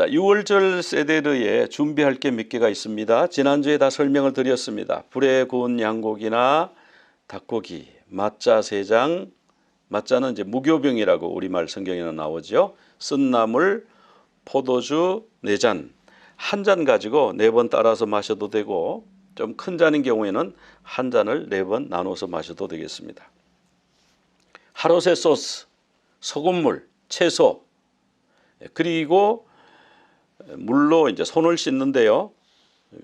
자, 6월절 세대르에 준비할 게 몇 개가 있습니다. 지난주에 다 설명을 드렸습니다. 불에 구운 양고기나 닭고기, 맛자 3장, 맛자는 이제 무교병이라고 우리말 성경에는 나오죠. 쓴 나물, 포도주 4잔, 한 잔 가지고 4번 따라서 마셔도 되고 좀 큰 잔인 경우에는 한 잔을 4번 나눠서 마셔도 되겠습니다. 하로세 소스, 소금물, 채소, 그리고 물로 이제 손을 씻는데요.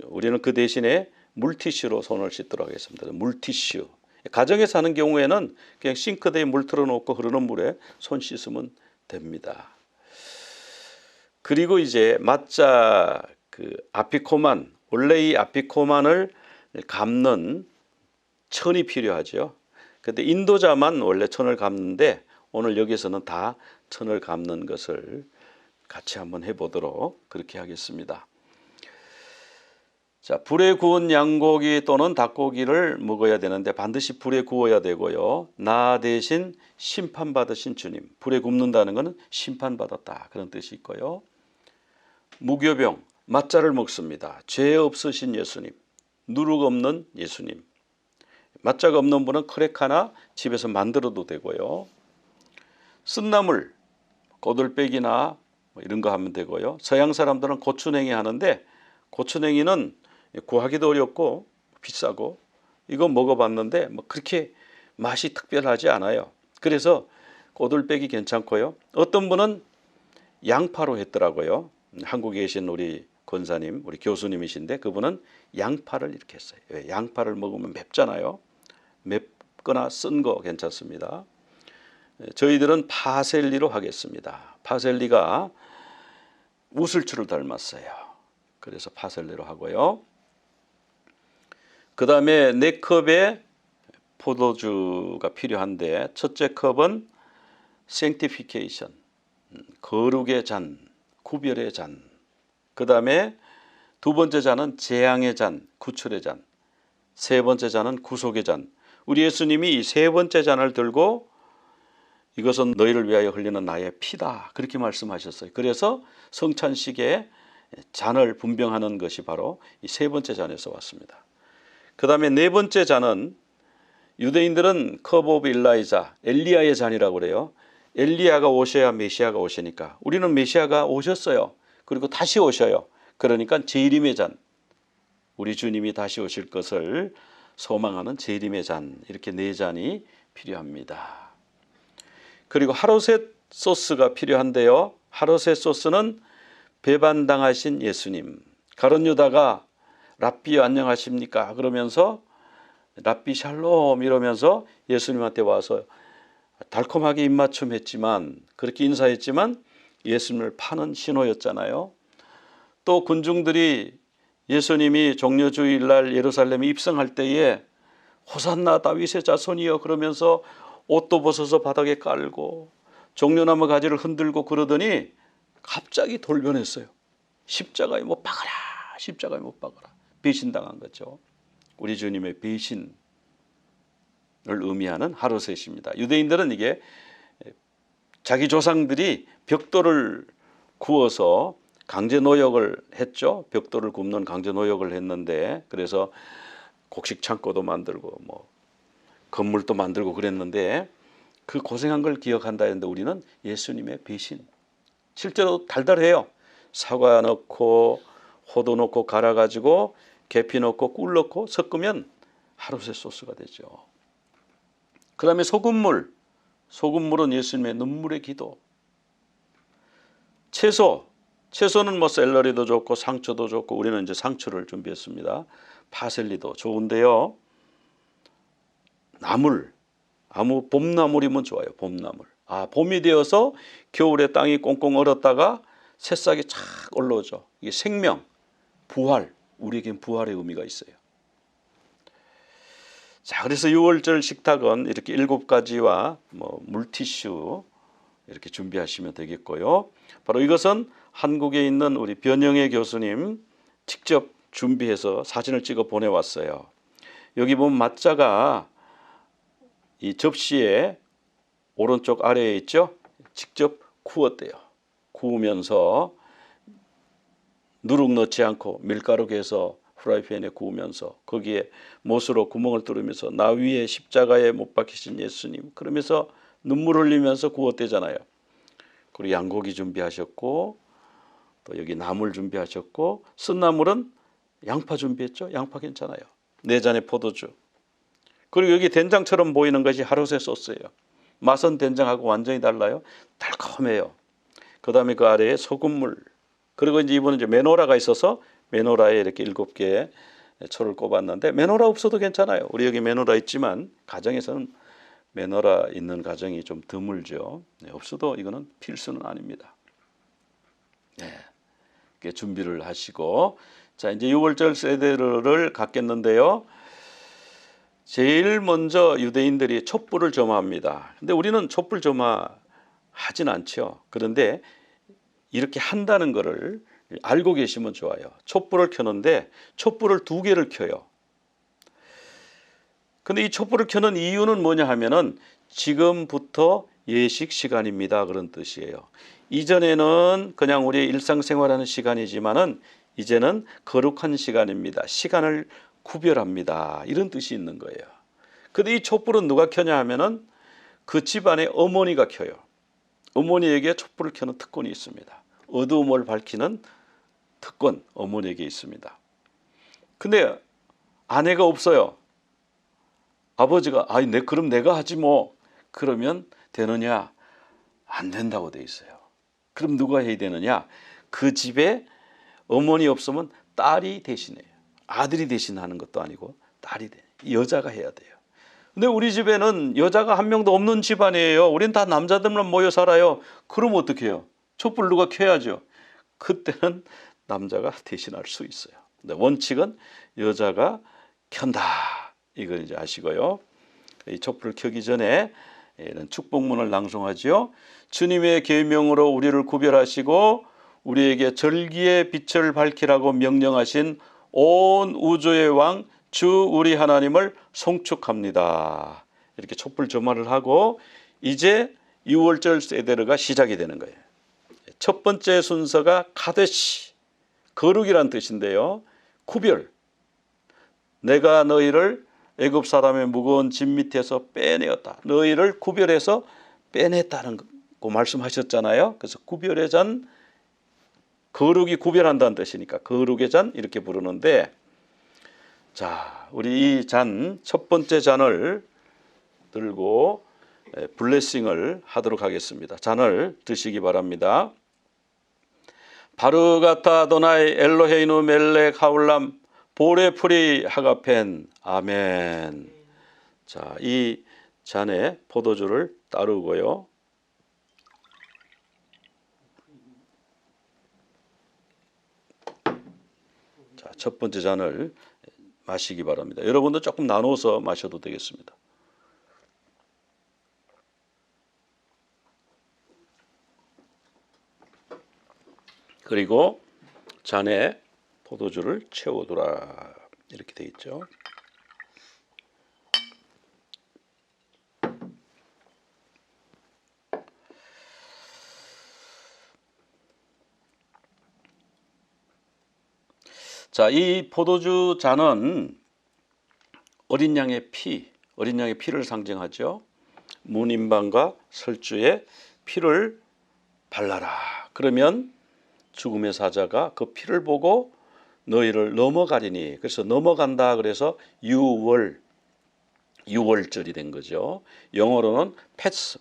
우리는 그 대신에 물티슈로 손을 씻도록 하겠습니다. 물티슈. 가정에서 하는 경우에는 그냥 싱크대에 물 틀어놓고 흐르는 물에 손 씻으면 됩니다. 그리고 이제 맛자 그 아피코만, 원래 이 아피코만을 감는 천이 필요하죠. 근데 인도자만 원래 천을 감는데 오늘 여기서는 다 천을 감는 것을 같이 한번 해보도록 그렇게 하겠습니다. 자, 불에 구운 양고기 또는 닭고기를 먹어야 되는데 반드시 불에 구워야 되고요. 나 대신 심판받으신 주님, 불에 굽는다는 것은 심판받았다 그런 뜻이 있고요. 무교병, 맛자를 먹습니다. 죄 없으신 예수님, 누룩 없는 예수님. 맛자가 없는 분은 크랙 하나 집에서 만들어도 되고요. 쓴나물, 고들빼기나 이런 거 하면 되고요. 서양 사람들은 고추냉이 하는데 고추냉이는 구하기도 어렵고 비싸고 이거 먹어봤는데 뭐 그렇게 맛이 특별하지 않아요. 그래서 고들빼기 괜찮고요. 어떤 분은 양파로 했더라고요. 한국에 계신 우리 권사님, 우리 교수님이신데 그분은 양파를 이렇게 했어요. 양파를 먹으면 맵잖아요. 맵거나 쓴 거 괜찮습니다. 저희들은 파셀리로 하겠습니다. 파셀리가 우슬추를 닮았어요. 그래서 파셀리로 하고요. 그 다음에 4컵의 포도주가 필요한데 첫째 컵은 sanctification, 거룩의 잔, 구별의 잔. 그 다음에 두 번째 잔은 재앙의 잔, 구출의 잔. 세 번째 잔은 구속의 잔. 우리 예수님이 이 세 번째 잔을 들고 이것은 너희를 위하여 흘리는 나의 피다 그렇게 말씀하셨어요. 그래서 성찬식에 잔을 분병하는 것이 바로 이 세 번째 잔에서 왔습니다. 그 다음에 4번째 잔은 유대인들은 컵 오브 일라이자, 엘리야의 잔이라고 그래요. 엘리야가 오셔야 메시아가 오시니까 우리는 메시아가 오셨어요. 그리고 다시 오셔요. 그러니까 재림의 잔, 우리 주님이 다시 오실 것을 소망하는 재림의 잔, 이렇게 4잔이 필요합니다. 그리고 하로셋 소스가 필요한데요. 하로셋 소스는 배반당하신 예수님, 가룟 유다가 랍비 안녕하십니까 그러면서 랍비 샬롬 이러면서 예수님한테 와서 달콤하게 입맞춤했지만 그렇게 인사했지만 예수님을 파는 신호였잖아요. 또 군중들이 예수님이 종려주일날 예루살렘에 입성할 때에 호산나 다윗의 자손이여 그러면서 옷도 벗어서 바닥에 깔고 종려나무 가지를 흔들고 그러더니 갑자기 돌변했어요. 십자가에 못 박아라, 십자가에 못 박아라. 배신당한 거죠. 우리 주님의 배신을 의미하는 하루셋입니다. 유대인들은 이게 자기 조상들이 벽돌을 구워서 강제 노역을 했죠. 벽돌을 굽는 강제 노역을 했는데 그래서 곡식 창고도 만들고 뭐 건물도 만들고 그랬는데 그 고생한 걸 기억한다 했는데 우리는 예수님의 배신. 실제로 달달해요. 사과 넣고 호두 넣고 갈아가지고 계피 넣고 꿀 넣고 섞으면 하루새 소스가 되죠. 그 다음에 소금물. 소금물은 예수님의 눈물의 기도. 채소. 채소는 뭐 샐러리도 좋고 상추도 좋고 우리는 이제 상추를 준비했습니다. 파셀리도 좋은데요. 나물. 아무 봄나물이면 좋아요. 봄나물. 봄이 되어서 겨울에 땅이 꽁꽁 얼었다가 새싹이 착 올라오죠. 이게 생명, 부활. 우리에겐 부활의 의미가 있어요. 자, 그래서 6월절 식탁은 이렇게 7가지와 뭐 물티슈 이렇게 준비하시면 되겠고요. 바로 이것은 한국에 있는 우리 변영애 교수님 직접 준비해서 사진을 찍어 보내왔어요. 여기 보면 맛자가 이 접시에 오른쪽 아래에 있죠. 직접 구웠대요. 구우면서 누룩 넣지 않고 밀가루 개서 프라이팬에 구우면서 거기에 못으로 구멍을 뚫으면서 나 위에 십자가에 못 박히신 예수님 그러면서 눈물 흘리면서 구웠대잖아요. 그리고 양고기 준비하셨고 또 여기 나물 준비하셨고 쓴나물은 양파 준비했죠. 양파 괜찮아요. 4잔의 포도주. 그리고 여기 된장처럼 보이는 것이 하루새 소스예요. 맛은 된장하고 완전히 달라요. 달콤해요. 그 다음에 그 아래에 소금물. 그리고 이번에 메노라가 있어서 메노라에 이렇게 7개의 초를 꼽았는데 메노라 없어도 괜찮아요. 우리 여기 메노라 있지만 가정에서는 메노라 있는 가정이 좀 드물죠. 네, 없어도 이거는 필수는 아닙니다. 네, 준비를 하시고 자 이제 6월절 세대를 갖겠는데요. 제일 먼저 유대인들이 촛불을 점화합니다. 근데 우리는 촛불 점화하진 않죠. 그런데 이렇게 한다는 것을 알고 계시면 좋아요. 촛불을 켜는데 촛불을 2개를 켜요. 근데 이 촛불을 켜는 이유는 뭐냐 하면은 지금부터 예식 시간입니다. 그런 뜻이에요. 이전에는 그냥 우리 일상생활하는 시간이지만은 이제는 거룩한 시간입니다. 시간을 구별합니다. 이런 뜻이 있는 거예요. 근데 이 촛불은 누가 켜냐 하면은 그 집안의 어머니가 켜요. 어머니에게 촛불을 켜는 특권이 있습니다. 어두움을 밝히는 특권 어머니에게 있습니다. 근데 아내가 없어요. 아버지가 그럼 내가 하지 뭐 그러면 되느냐? 안 된다고 돼 있어요. 그럼 누가 해야 되느냐? 그 집에 어머니 없으면 딸이 대신해요. 아들이 대신하는 것도 아니고 딸이 돼. 여자가 해야 돼요. 근데 우리 집에는 여자가 한 명도 없는 집안이에요. 우린 다 남자들만 모여 살아요. 그럼 어떻게 해요? 촛불 누가 켜야죠. 그때는 남자가 대신할 수 있어요. 근데 원칙은 여자가 켠다. 이걸 이제 아시고요. 이 촛불을 켜기 전에 이런 축복문을 낭송하지요. 주님의 계명으로 우리를 구별하시고 우리에게 절기의 빛을 밝히라고 명령하신 온 우주의 왕 주 우리 하나님을 송축합니다. 이렇게 촛불 점화를 하고 이제 6월절 세데르가 시작이 되는 거예요. 첫 번째 순서가 카데시, 거룩이란 뜻인데요. 구별. 내가 너희를 애굽 사람의 무거운 짐 밑에서 빼내었다. 너희를 구별해서 빼냈다는 거 말씀하셨잖아요. 그래서 구별의 잔, 거룩이 구별한다는 뜻이니까 거룩의 잔 이렇게 부르는데 자, 우리 이 잔, 첫 번째 잔을 들고 블레싱을 하도록 하겠습니다. 잔을 드시기 바랍니다. 바르가타 아도나이 엘로헤이누 멜렉 하울람 보레프리 하가펜 아멘. 자, 이 잔에 포도주를 따르고요. 자, 첫 번째 잔을 마시기 바랍니다. 여러분도 조금 나눠서 마셔도 되겠습니다. 그리고 잔에 포도주를 채워두라 이렇게 돼 있죠. 자, 이 포도주 잔은 어린 양의 피, 어린 양의 피를 상징하죠. 문인방과 설주에 피를 발라라. 그러면 죽음의 사자가 그 피를 보고 너희를 넘어가리니. 그래서 넘어간다. 그래서 유월절이 된 거죠. 영어로는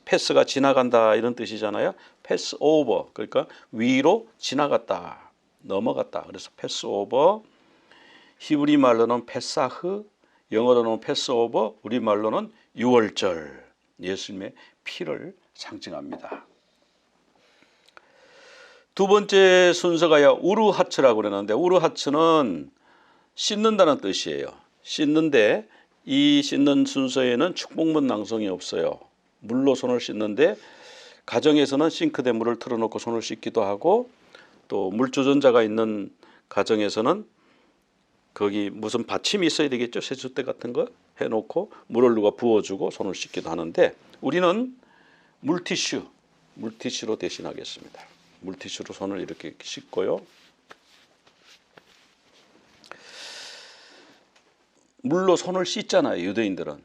패스가 지나간다 이런 뜻이잖아요. 패스 오버. 그러니까 위로 지나갔다. 넘어갔다. 그래서 패스 오버. 히브리 말로는 페사흐, 영어로는 패스 오버, 우리 말로는 유월절. 예수님의 피를 상징합니다. 두 번째 순서가요. 우르하츠라고 그러는데 우르하츠는 씻는다는 뜻이에요. 씻는데 이 씻는 순서에는 축복문 낭송이 없어요. 물로 손을 씻는데 가정에서는 싱크대 물을 틀어놓고 손을 씻기도 하고 또 물주전자가 있는 가정에서는 거기 무슨 받침이 있어야 되겠죠. 세숫대 같은 거 해놓고 물을 누가 부어주고 손을 씻기도 하는데 우리는 물티슈로 대신하겠습니다. 물티슈로 손을 이렇게 씻고요. 물로 손을 씻잖아요, 유대인들은.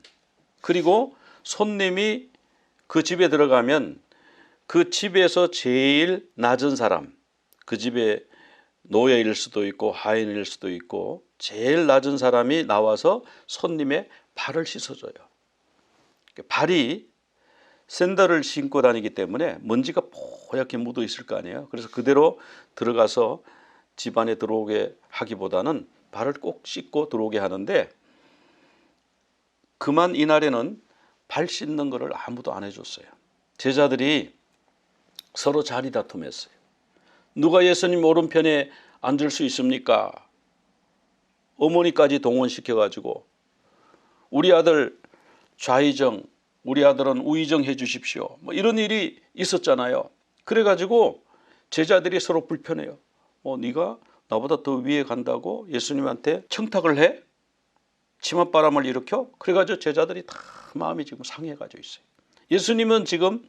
그리고 손님이 그 집에 들어가면 그 집에서 제일 낮은 사람, 그 집에 노예일 수도 있고 하인일 수도 있고 제일 낮은 사람이 나와서 손님의 발을 씻어줘요. 발이 샌들을 신고 다니기 때문에 먼지가 뽀얗게 묻어 있을 거 아니에요. 그래서 그대로 들어가서 집 안에 들어오게 하기보다는 발을 꼭 씻고 들어오게 하는데, 그만 이날에는 발 씻는 것을 아무도 안 해줬어요. 제자들이 서로 자리 다툼했어요. 누가 예수님 오른편에 앉을 수 있습니까? 어머니까지 동원시켜가지고 우리 아들 좌의정, 우리 아들은 우의정 해주십시오. 뭐 이런 일이 있었잖아요. 그래가지고 제자들이 서로 불편해요. 네가 나보다 더 위에 간다고 예수님한테 청탁을 해? 치맛바람을 일으켜? 그래가지고 제자들이 다 마음이 지금 상해가지고 있어요. 예수님은 지금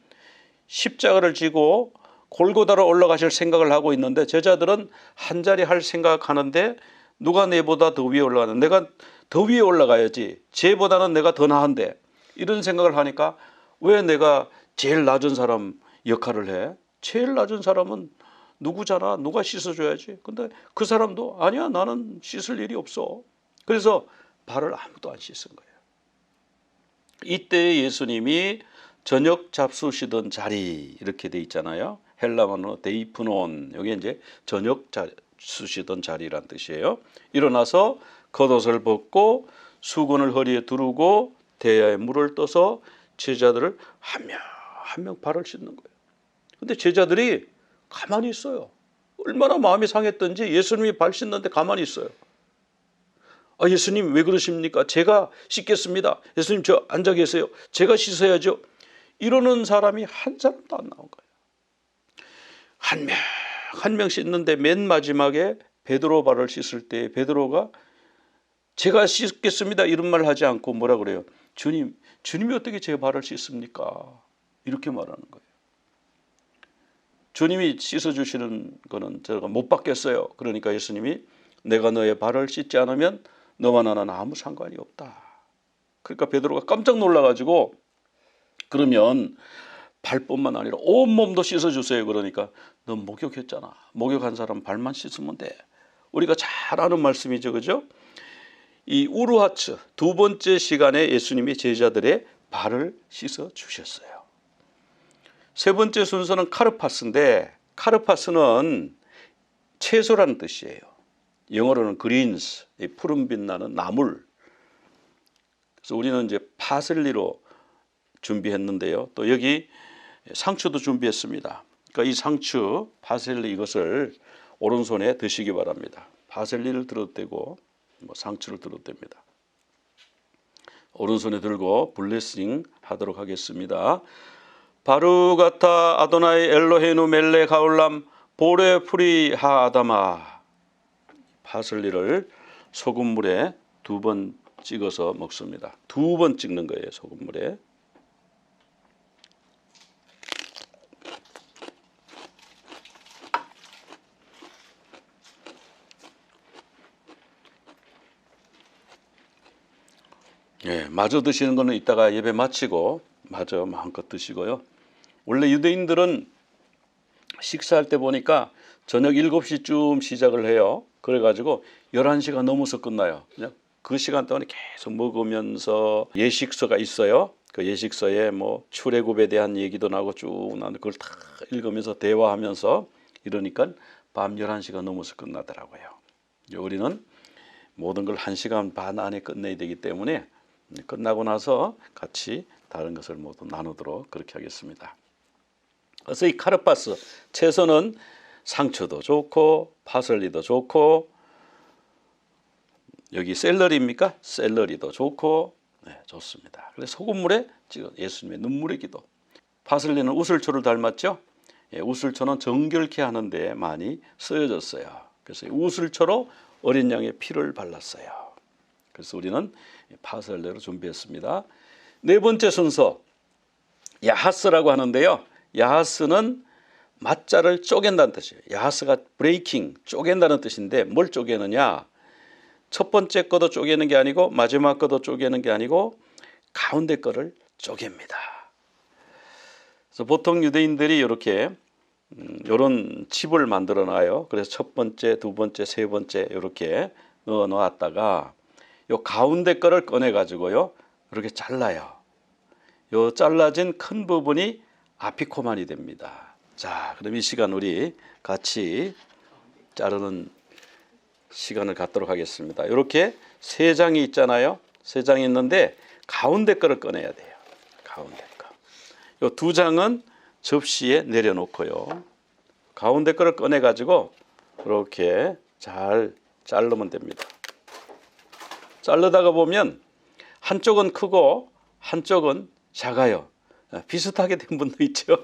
십자가를 지고 골고다로 올라가실 생각을 하고 있는데 제자들은 한 자리 할 생각하는데 누가 내보다 더 위에 올라가는, 내가 더 위에 올라가야지, 쟤보다는 내가 더 나은데, 이런 생각을 하니까 왜 내가 제일 낮은 사람 역할을 해? 제일 낮은 사람은 누구잖아, 누가 씻어줘야지. 근데 그 사람도 아니야, 나는 씻을 일이 없어. 그래서 발을 아무도 안 씻은 거예요. 이때 예수님이 저녁 잡수시던 자리 이렇게 돼 있잖아요. 헬라어로 데이프논, 여기 이제 저녁 잡수시던 자리란 뜻이에요. 일어나서 겉옷을 벗고 수건을 허리에 두르고 대야에 물을 떠서 제자들을 한 명 한 명 발을 씻는 거예요. 근데 제자들이 가만히 있어요. 얼마나 마음이 상했던지 예수님이 발 씻는데 가만히 있어요. 예수님 왜 그러십니까? 제가 씻겠습니다. 예수님 저 앉아 계세요. 제가 씻어야죠. 이러는 사람이 한 사람도 안 나온 거예요. 한 명 한 명 씻는데 맨 마지막에 베드로 발을 씻을 때 베드로가 제가 씻겠습니다 이런 말 하지 않고 뭐라 그래요? 주님이 어떻게 제 발을 씻습니까? 이렇게 말하는 거예요. 주님이 씻어주시는 거는 제가 못 받겠어요. 그러니까 예수님이 내가 너의 발을 씻지 않으면 너와 나는 아무 상관이 없다. 그러니까 베드로가 깜짝 놀라가지고 그러면 발뿐만 아니라 온몸도 씻어주세요. 그러니까 너 목욕했잖아. 목욕한 사람 발만 씻으면 돼. 우리가 잘 아는 말씀이죠. 그죠? 이 우르하츠 두 번째 시간에 예수님이 제자들의 발을 씻어주셨어요. 세 번째 순서는 카르파스인데, 카르파스는 채소라는 뜻이에요. 영어로는 그린스, 푸른빛 나는 나물. 그래서 우리는 이제 파슬리로 준비했는데요. 또 여기 상추도 준비했습니다. 그러니까 이 상추, 파슬리 이것을 오른손에 드시기 바랍니다. 파슬리를 들어도 되고 상추를 들어도 됩니다. 오른손에 들고 블레싱 하도록 하겠습니다. 바루가타 아도나이 엘로헤누 멜레 가올람 보레 프리 하아다마. 파슬리를 소금물에 2번 찍어서 먹습니다. 2번 찍는 거예요, 소금물에. 마저 드시는 거는 이따가 예배 마치고 마저 마음껏 드시고요. 원래 유대인들은 식사할 때 보니까 저녁 7시쯤 시작을 해요. 그래가지고 11시가 넘어서 끝나요. 그냥 그 시간 동안에 계속 먹으면서 예식서가 있어요. 그 예식서에 뭐 출애굽에 대한 얘기도 나고 쭉 나는 그걸 다 읽으면서 대화하면서 이러니까 밤 11시가 넘어서 끝나더라고요. 우리는 모든 걸 1시간 반 안에 끝내야 되기 때문에 끝나고 나서 같이 다른 것을 모두 나누도록 그렇게 하겠습니다. 그래서 이 카르파스 채소는 상추도 좋고 파슬리도 좋고 여기 샐러리입니까? 샐러리도 좋고 좋습니다. 그래서 소금물에 찍어 예수님의 눈물의 기도. 파슬리는 우슬초를 닮았죠? 우슬초는 정결케 하는데 많이 쓰여졌어요. 그래서 우슬초로 어린 양의 피를 발랐어요. 그래서 우리는 파슬리로 준비했습니다. 네 번째 순서 야하스라고 하는데요. 야하스는 맛자를 쪼갠다는 뜻이에요. 야하스가 브레이킹, 쪼갠다는 뜻인데 뭘 쪼개느냐? 첫 번째 거도 쪼개는 게 아니고 마지막 거도 쪼개는 게 아니고 가운데 거를 쪼갭니다. 그래서 보통 유대인들이 이렇게 이런 칩을 만들어 놔요. 그래서 첫 번째, 두 번째, 세 번째 이렇게 넣어 놓았다가 요 가운데 거를 꺼내 가지고요 이렇게 잘라요. 요 잘라진 큰 부분이 아피코만이 됩니다. 자, 그럼 이 시간 우리 같이 자르는 시간을 갖도록 하겠습니다. 이렇게 세 장이 있잖아요. 세 장이 있는데 가운데 거를 꺼내야 돼요. 가운데 거. 요 두 장은 접시에 내려놓고요. 가운데 거를 꺼내 가지고 이렇게 잘 자르면 됩니다. 자르다가 보면 한쪽은 크고 한쪽은 작아요. 비슷하게 된 분도 있죠.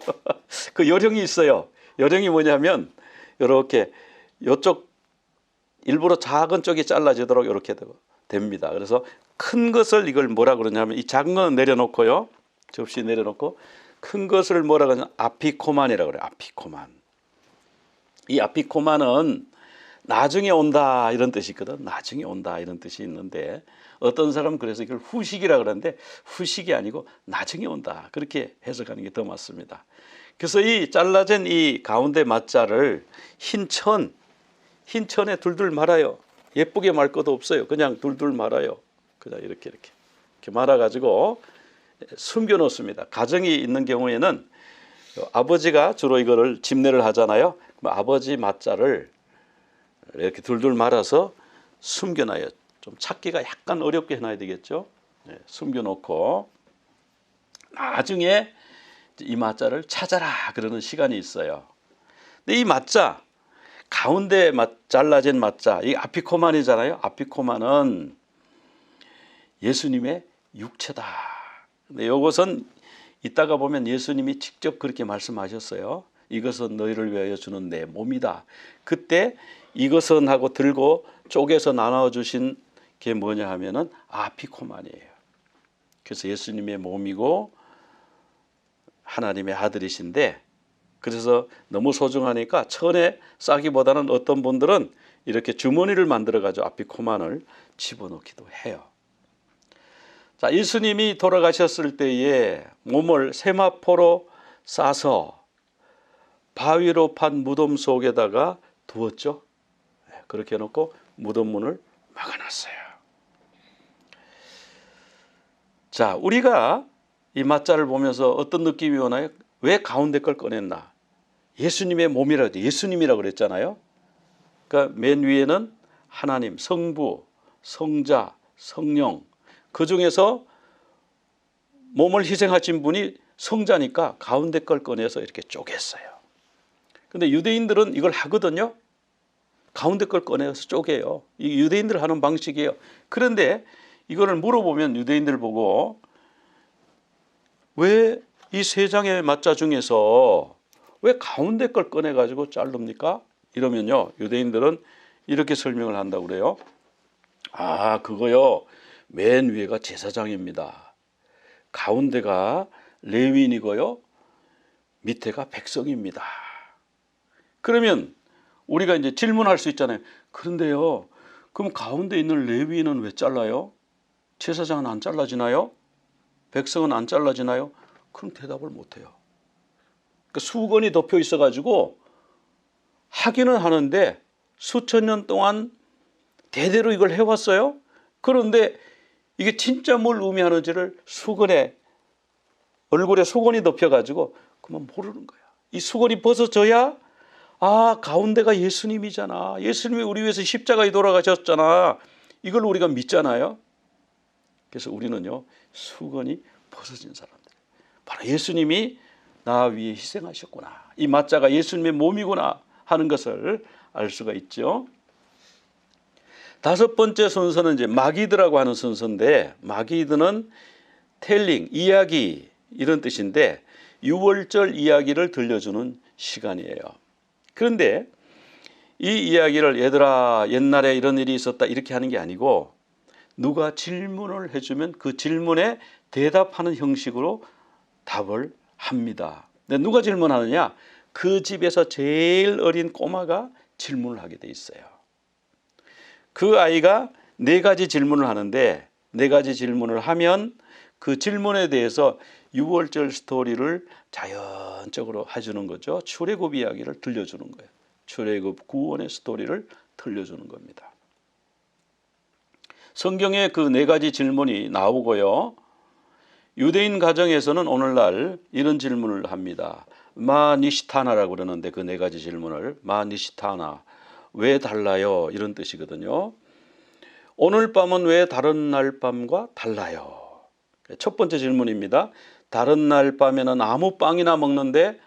그 요령이 있어요. 요령이 뭐냐면 이렇게 이쪽 일부러 작은 쪽이 잘라지도록 이렇게 됩니다. 그래서 큰 것을 이걸 뭐라 그러냐면 이 작은 건 내려놓고요. 접시 내려놓고 큰 것을 뭐라 그러냐면 아피코만이라고 그래요. 아피코만. 이 아피코만은 나중에 온다 이런 뜻이 있거든. 나중에 온다 이런 뜻이 있는데 어떤 사람은 그래서 이걸 후식이라 그러는데 후식이 아니고 나중에 온다 그렇게 해석하는 게 더 맞습니다. 그래서 이 잘라진 이 가운데 맛자를 흰천에 둘둘 말아요. 예쁘게 말 것도 없어요. 그냥 둘둘 말아요. 그냥 이렇게 말아가지고 숨겨 놓습니다. 가정이 있는 경우에는 아버지가 주로 이거를 집내를 하잖아요. 그럼 아버지 맛자를 이렇게 둘둘 말아서 숨겨놔요. 좀 찾기가 약간 어렵게 해놔야 되겠죠. 네, 숨겨놓고 나중에 이 맛자를 찾아라 그러는 시간이 있어요. 근데 이 맛자 가운데 잘라진 맛자 이 아피코만이잖아요. 아피코만은 예수님의 육체다. 근데 이것은 이따가 보면 예수님이 직접 그렇게 말씀하셨어요. 이것은 너희를 위하여 주는 내 몸이다. 그때 이것은 하고 들고 쪼개서 나눠주신 게 뭐냐 하면은 아피코만이에요. 그래서 예수님의 몸이고 하나님의 아들이신데 그래서 너무 소중하니까 천에 싸기보다는 어떤 분들은 이렇게 주머니를 만들어 가지고 아피코만을 집어넣기도 해요. 자, 예수님이 돌아가셨을 때에 몸을 세마포로 싸서 바위로 판 무덤 속에다가 두었죠. 그렇게 해놓고 무덤 문을 막아놨어요. 자, 우리가 이 맛자를 보면서 어떤 느낌이 오나요? 왜 가운데 걸 꺼냈나? 예수님의 몸이라고 예수님이라고 그랬잖아요. 그러니까 맨 위에는 하나님, 성부, 성자, 성령 그 중에서 몸을 희생하신 분이 성자니까 가운데 걸 꺼내서 이렇게 쪼갰어요. 근데 유대인들은 이걸 하거든요. 가운데 걸 꺼내서 쪼개요. 이 유대인들 하는 방식이에요. 그런데 이거를 물어보면 유대인들 보고 왜 이 세 장의 맛자 중에서 왜 가운데 걸 꺼내가지고 자릅니까? 이러면요. 유대인들은 이렇게 설명을 한다고 그래요. 아, 그거요. 맨 위에가 제사장입니다. 가운데가 레위인이고요. 밑에가 백성입니다. 그러면 우리가 이제 질문할 수 있잖아요. 그런데요. 그럼 가운데 있는 레위인은 왜 잘라요? 제사장은 안 잘라지나요? 백성은 안 잘라지나요? 그럼 대답을 못해요. 그러니까 수건이 덮여 있어가지고 하기는 하는데 수천 년 동안 대대로 이걸 해왔어요. 그런데 이게 진짜 뭘 의미하는지를 수건에 얼굴에 수건이 덮여가지고 그만 모르는 거야. 이 수건이 벗어져야 아 가운데가 예수님이잖아. 예수님이 우리 위해서 십자가에 돌아가셨잖아. 이걸 우리가 믿잖아요. 그래서 우리는요 수건이 벗어진 사람들. 바로 예수님이 나 위해 희생하셨구나. 이 맛자가 예수님의 몸이구나 하는 것을 알 수가 있죠. 다섯 번째 순서는 이제 마기드라고 하는 순서인데 마기드는 텔링, 이야기 이런 뜻인데 유월절 이야기를 들려주는 시간이에요. 그런데 이 이야기를 얘들아 옛날에 이런 일이 있었다 이렇게 하는 게 아니고 누가 질문을 해주면 그 질문에 대답하는 형식으로 답을 합니다. 근데 누가 질문하느냐? 그 집에서 제일 어린 꼬마가 질문을 하게 돼 있어요. 그 아이가 네 가지 질문을 하는데 네 가지 질문을 하면 그 질문에 대해서 6월절 스토리를 자연적으로 해주는 거죠. 출애굽 이야기를 들려주는 거예요. 출애굽 구원의 스토리를 들려주는 겁니다. 성경에 그 네 가지 질문이 나오고요. 유대인 가정에서는 오늘날 이런 질문을 합니다. 마 니시타나라고 그러는데 그 네 가지 질문을 마 니시타나 왜 달라요? 이런 뜻이거든요. 오늘 밤은 왜 다른 날 밤과 달라요? 첫 번째 질문입니다. 다른 날 밤에는 아무 빵이나 먹는데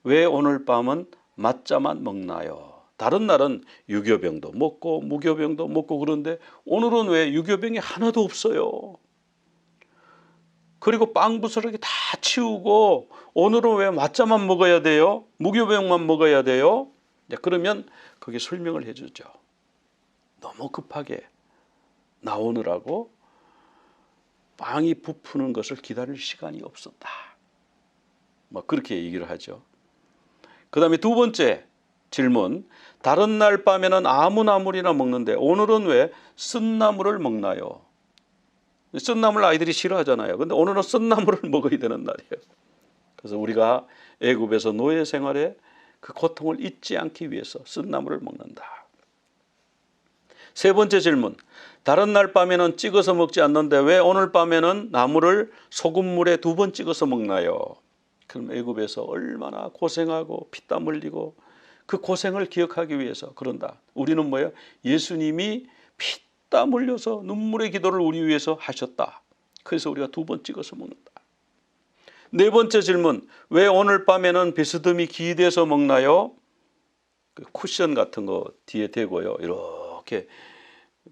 왜 오늘 밤은 맛자만 먹나요? 다른 날은 유교병도 먹고 무교병도 먹고 그런데 오늘은 왜 유교병이 하나도 없어요? 그리고 빵 부스러기 다 치우고 오늘은 왜 맛자만 먹어야 돼요? 무교병만 먹어야 돼요? 그러면 거기 설명을 해주죠. 너무 급하게 나오느라고 빵이 부푸는 것을 기다릴 시간이 없었다. 그렇게 얘기를 하죠. 그 다음에 두 번째 질문. 다른 날 밤에는 아무 나물이나 먹는데 오늘은 왜 쓴나물을 먹나요? 쓴나물 아이들이 싫어하잖아요. 근데 오늘은 쓴나물을 먹어야 되는 날이에요. 그래서 우리가 애굽에서 노예 생활에 그 고통을 잊지 않기 위해서 쓴나물을 먹는다. 세 번째 질문. 다른 날 밤에는 찍어서 먹지 않는데 왜 오늘 밤에는 나물을 소금물에 2번 찍어서 먹나요? 그럼 애굽에서 얼마나 고생하고 피땀 흘리고 그 고생을 기억하기 위해서 그런다. 우리는 뭐예요? 예수님이 피땀 흘려서 눈물의 기도를 우리 위해서 하셨다. 그래서 우리가 2번 찍어서 먹는다. 네 번째 질문. 왜 오늘 밤에는 비스듬히 기대서 먹나요? 그 쿠션 같은 거 뒤에 대고요. 이렇게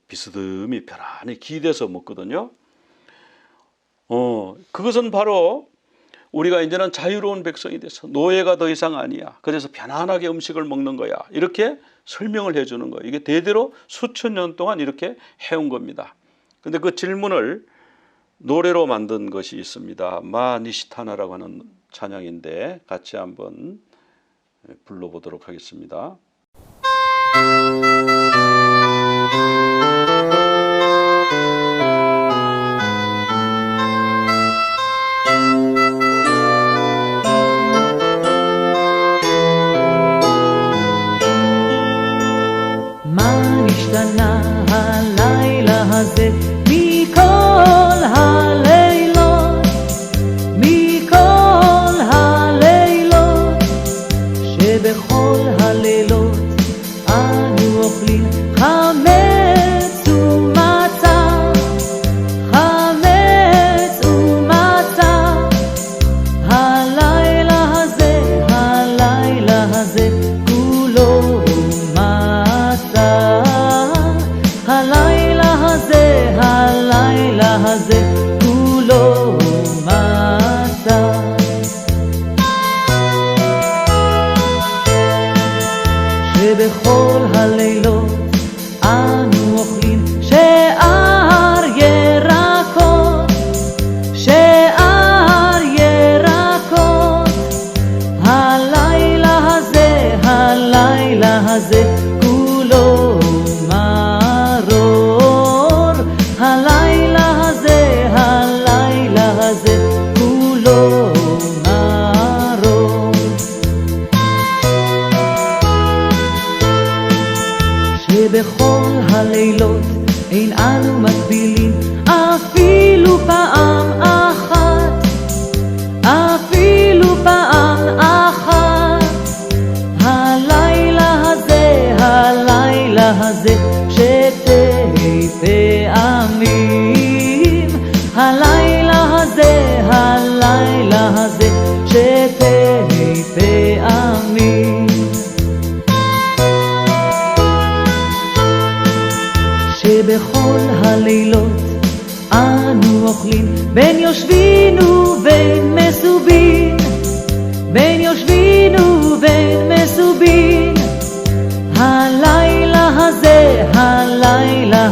비스듬히 편안히 기대서 먹거든요. 그것은 바로 우리가 이제는 자유로운 백성이 돼서 노예가 더 이상 아니야. 그래서 편안하게 음식을 먹는 거야. 이렇게 설명을 해주는 거예요. 이게 대대로 수천 년 동안 이렇게 해온 겁니다. 그런데 그 질문을 노래로 만든 것이 있습니다. 마 니시타나라고 하는 찬양인데 같이 한번 불러보도록 하겠습니다. שבכל הלילות אנו אוכלים שאר ירקות, שאר ירקות. הלילה הזה כולו מרור, הלילה הזה כולו מרור. שבכל הלילות אין אנו מגבילים אפילו פעם אחת, אפילו פעם אחת. הלילה הזה שתי פעמים, הלילה הזה שתי פעמים. שבכל הלילות אנו אוכלים בין יושבין ובין מסובין, בין יושבין ובין מסובין. הלילה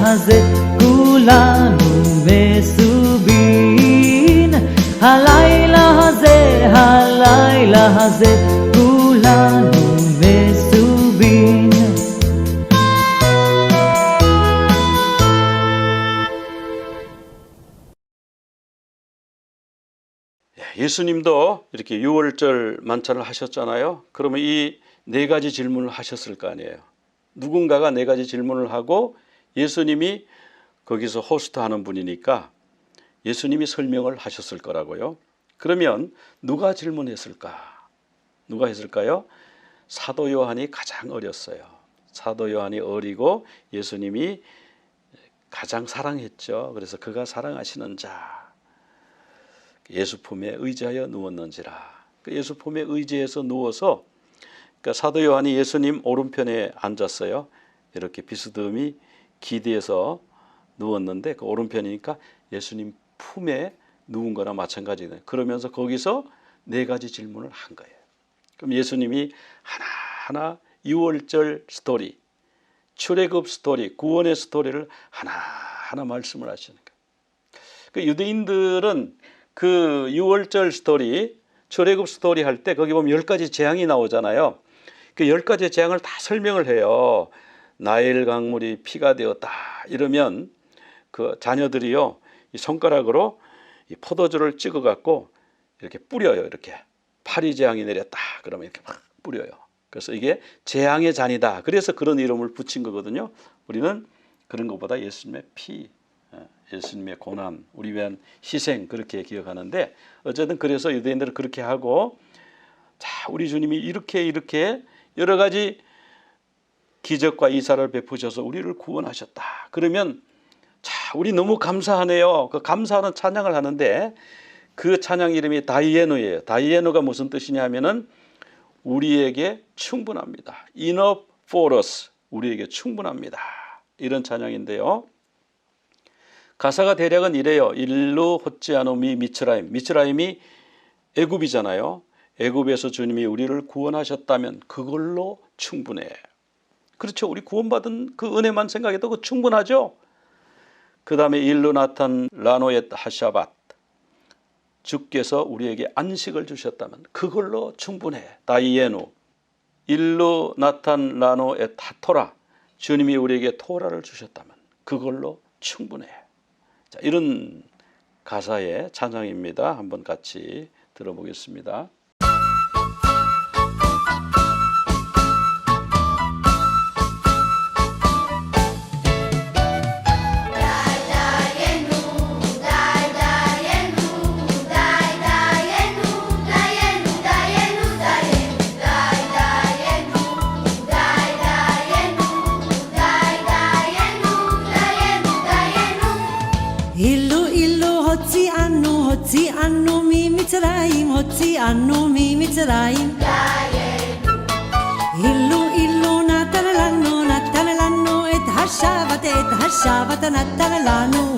הזה כולנו מסובין, הלילה הזה כולנו מסובין. 예수님도 이렇게 유월절 만찬을 하셨잖아요. 그러면 이 네 가지 질문을 하셨을 거 아니에요. 누군가가 네 가지 질문을 하고 예수님이 거기서 호스트하는 분이니까 예수님이 설명을 하셨을 거라고요. 그러면 누가 질문했을까? 누가 했을까요? 사도 요한이 가장 어렸어요. 사도 요한이 어리고 예수님이 가장 사랑했죠. 그래서 그가 사랑하시는 자 예수 품에 의지하여 누웠는지라. 그 예수 품에 의지해서 누워서 그러니까 사도 요한이 예수님 오른편에 앉았어요. 이렇게 비스듬히 기대서 누웠는데 그 오른편이니까 예수님 품에 누운 거나 마찬가지예요. 그러면서 거기서 네 가지 질문을 한 거예요. 그럼 예수님이 하나하나 유월절 스토리, 출애굽 스토리, 구원의 스토리를 하나하나 말씀을 하시는 거예요. 그 유대인들은 그 유월절 스토리, 출애굽 스토리 할 때 거기 보면 10가지 재앙이 나오잖아요. 그 10가지 재앙을 다 설명을 해요. 나일 강물이 피가 되었다 이러면 그 자녀들이요 이 손가락으로 이 포도주를 찍어 갖고 이렇게 뿌려요. 이렇게 파리 재앙이 내렸다 그러면 이렇게 막 뿌려요. 그래서 이게 재앙의 잔이다. 그래서 그런 이름을 붙인 거거든요. 우리는 그런 것보다 예수님의 피, 예수님의 고난, 우리 위한 희생 그렇게 기억하는데 어쨌든 그래서 유대인들은 그렇게 하고 자 우리 주님이 이렇게 여러 가지 기적과 이사를 베푸셔서 우리를 구원하셨다. 그러면 자 우리 너무 감사하네요. 그 감사하는 찬양을 하는데 그 찬양 이름이 다이에누예요. 다이에누가 무슨 뜻이냐면은 우리에게 충분합니다. Enough for us. 우리에게 충분합니다. 이런 찬양인데요. 가사가 대략은 이래요. 일루 호찌아노미 미츠라임. 미츠라임이 애굽이잖아요. 애굽에서 주님이 우리를 구원하셨다면 그걸로 충분해. 그렇죠. 우리 구원받은 그 은혜만 생각해도 그 충분하죠. 그 다음에 일루 나탄 라노엣 하샤밧. 주께서 우리에게 안식을 주셨다면 그걸로 충분해. 다이에누. 일루 나탄 라노엣 하토라. 주님이 우리에게 토라를 주셨다면 그걸로 충분해. 자, 이런 가사의 찬양입니다. 한번 같이 들어보겠습니다. הוציאנו ממצרים, הוציאנו ממצרים. אילו נתן לנו את השבת נתן לנו.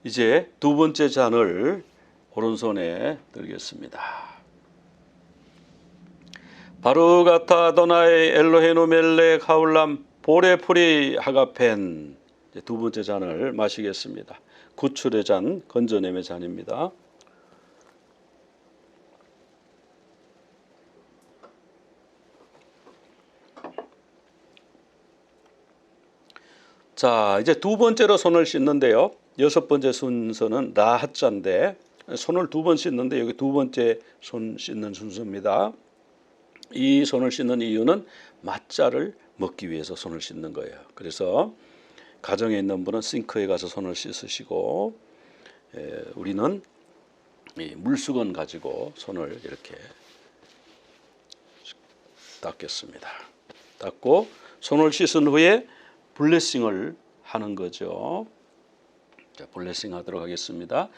이제 두 번째 잔을 오른손에 들겠습니다. 바루가타 아도나이 엘로헤노 멜렉 하울람 보레프리 하가펜. 두 번째 잔을 마시겠습니다. 구출의 잔, 건져냄의 잔입니다. 자, 이제 두 번째로 손을 씻는데요. 여섯 번째 순서는 라핫자인데 손을 두 번 씻는데 여기 두 번째 손 씻는 순서입니다. 이 손을 씻는 이유는 맛자를 먹기 위해서 손을 씻는 거예요. 그래서 가정에 있는 분은 싱크에 가서 손을 씻으시고 우리는 이 물수건 가지고 손을 이렇게 닦겠습니다. 닦고 손을 씻은 후에 블레싱을 하는 거죠. 자, 블레싱 하도록 하겠습니다.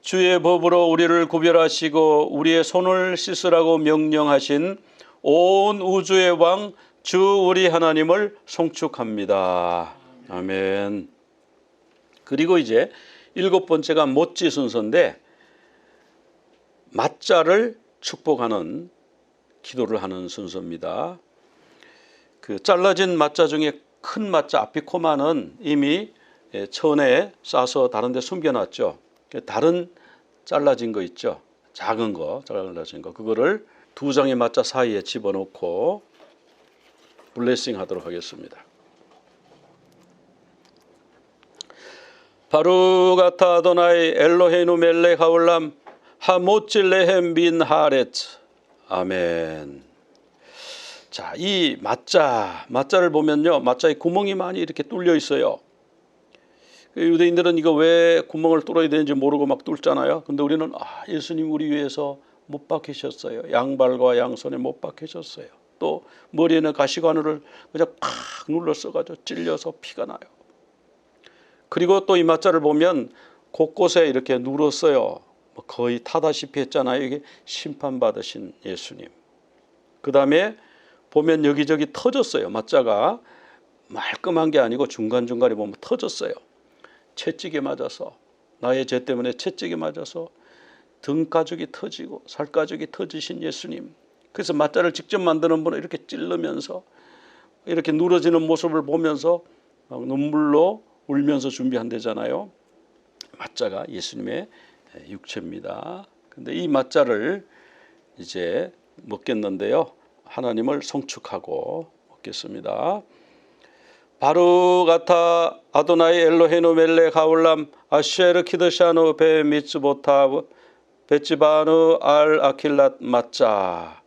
주의 법으로 우리를 구별하시고 우리의 손을 씻으라고 명령하신 온 우주의 왕 주 우리 하나님을 송축합니다. 아멘. 그리고 이제 7번째가 모찌 순서인데 맞자를 축복하는 기도를 하는 순서입니다. 그 잘라진 맞자 중에 큰 맞자 아피코마는 이미 천에 싸서 다른 데 숨겨놨죠. 다른 잘라진 거 있죠. 작은 거, 잘라진 거. 그거를 두 장의 맞자 사이에 집어넣고 블레싱 하도록 하겠습니다. 바루가타 아도나이 엘로헤inu 멜렉 하올람 하모찔레헴 빈 하렛. 아멘. 자, 이 맞자를 보면요, 맞자에 구멍이 많이 이렇게 뚫려 있어요. 유대인들은 이거 왜 구멍을 뚫어야 되는지 모르고 막 뚫잖아요. 근데 우리는 예수님 우리 위해서 못 박히셨어요. 양발과 양손에 못 박히셨어요. 또 머리에는 가시관을 그냥 팍 눌러써가지고 찔려서 피가 나요. 그리고 또 이 맞자를 보면 곳곳에 이렇게 눌었어요. 거의 타다시피 했잖아요. 이게 심판받으신 예수님. 그 다음에 보면 여기저기 터졌어요. 맞자가 말끔한 게 아니고 중간중간에 보면 터졌어요. 채찍에 맞아서, 나의 죄 때문에 채찍에 맞아서 등가죽이 터지고 살가죽이 터지신 예수님. 그래서 맞자를 직접 만드는 분은 이렇게 찔르면서 이렇게 누러지는 모습을 보면서 막 눈물로 울면서 준비한대잖아요. 맞자가 예수님의 육체입니다. 근데 이 맞자를 이제 먹겠는데요. 하나님을 송축하고 먹겠습니다. 바루가타 아도나이 엘로헤inu 멜렉 하올람 아쉐르 키드샤누 베 미츠보타 베치바누 알 아킬랏 맞자.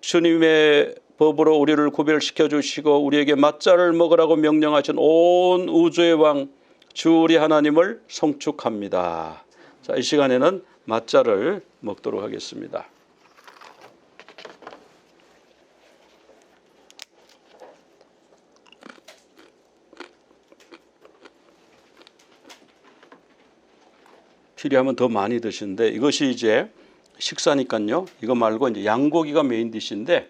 주님의 법으로 우리를 구별시켜 주시고 우리에게 맞자를 먹으라고 명령하신 온 우주의 왕 주 우리 하나님을 송축합니다. 자, 이 시간에는 맞자를 먹도록 하겠습니다. 필요하면 더 많이 드시는데 이것이 이제 식사니까요. 이거 말고 이제 양고기가 메인 디시인데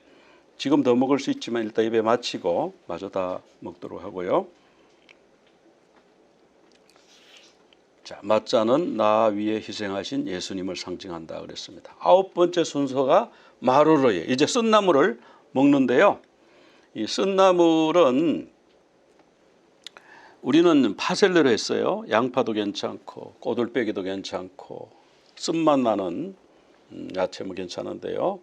지금 더 먹을 수 있지만 일단 입에 마치고 마저 다 먹도록 하고요. 자, 맞자는 나 위에 희생하신 예수님을 상징한다 그랬습니다. 9번째 순서가 마루르예. 이제 쓴나물을 먹는데요. 이 쓴나물은 우리는 파셀레로 했어요. 양파도 괜찮고 꼬들빼기도 괜찮고 쓴맛 나는 야채も괜찮은데요.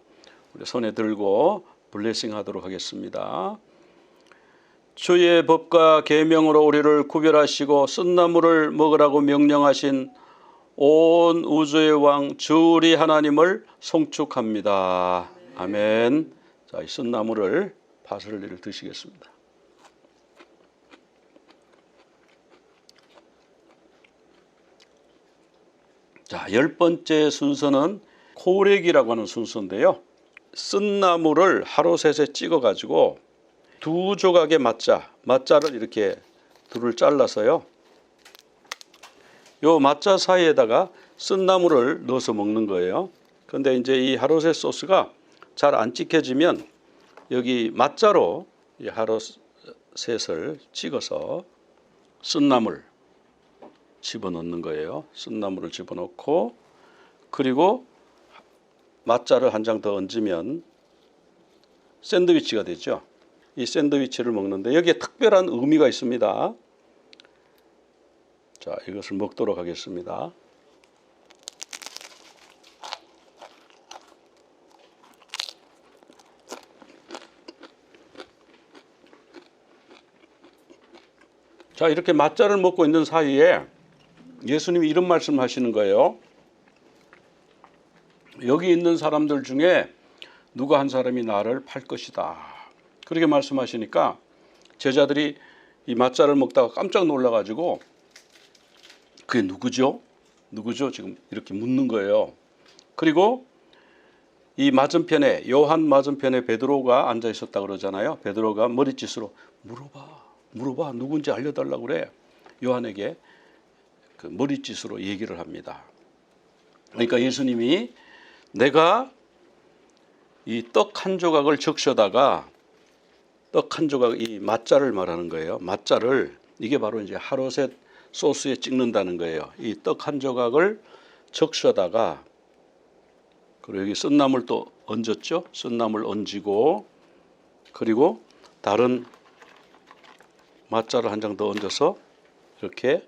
우리 손에 들고 블레싱 하도록 하겠습니다. 주의 법과 계명으로 우리를 구별하시고 쓴나물을 먹으라고 명령하신 온 우주의 왕 주 우리 하나님을 송축합니다. 아멘. 자, 이 쓴나물을 파슬리를 드시겠습니다. 자, 10번째 순서는 코렉이라고 하는 순서인데요. 쓴나물을 하루셋에 찍어가지고 두 조각의 맞자를 이렇게 둘을 잘라서요. 요 맞자 사이에다가 쓴나물을 넣어서 먹는 거예요. 그런데 이제 이 하루셋 소스가 잘 안 찍혀지면 여기 맞자로 이 하루셋을 찍어서 쓴나물 집어넣는 거예요. 쓴나물을 집어넣고 그리고 맞자를 한 장 더 얹으면 샌드위치가 되죠. 이 샌드위치를 먹는데 여기에 특별한 의미가 있습니다. 자, 이것을 먹도록 하겠습니다. 자, 이렇게 맞자를 먹고 있는 사이에 예수님이 이런 말씀을 하시는 거예요. 여기 있는 사람들 중에 누가 한 사람이 나를 팔 것이다. 그렇게 말씀하시니까 제자들이 이 맞자를 먹다가 깜짝 놀라가지고 그게 누구죠? 누구죠? 지금 이렇게 묻는 거예요. 그리고 이 맞은편에 요한 맞은편에 베드로가 앉아 있었다 그러잖아요. 베드로가 머리짓으로 물어봐 누군지 알려달라고 그래. 요한에게 그 머리짓으로 얘기를 합니다. 그러니까 예수님이 내가 이 떡 한 조각을 적셔다가 떡 한 조각 이 맛자를 말하는 거예요. 맛자를 이게 바로 이제 하로셋 소스에 찍는다는 거예요. 이 떡 한 조각을 적셔다가 그리고 여기 쓴나물 또 얹었죠. 쓴나물 얹고 그리고 다른 맛자를 한 장 더 얹어서 이렇게